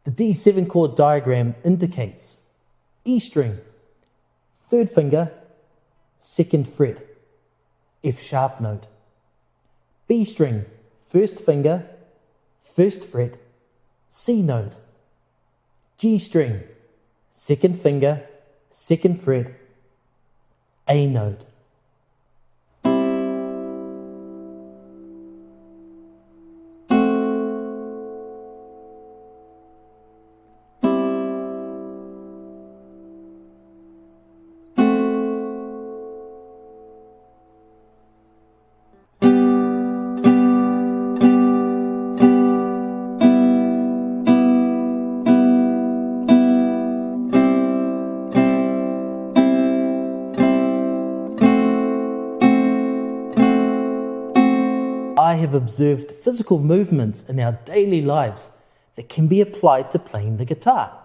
The D7 chord diagram indicates E string, 3rd finger, 2nd fret, F sharp note. B string, 1st finger, 1st fret, C note. G string, 2nd finger, 2nd fret, A note. I have observed physical movements in our daily lives that can be applied to playing the guitar.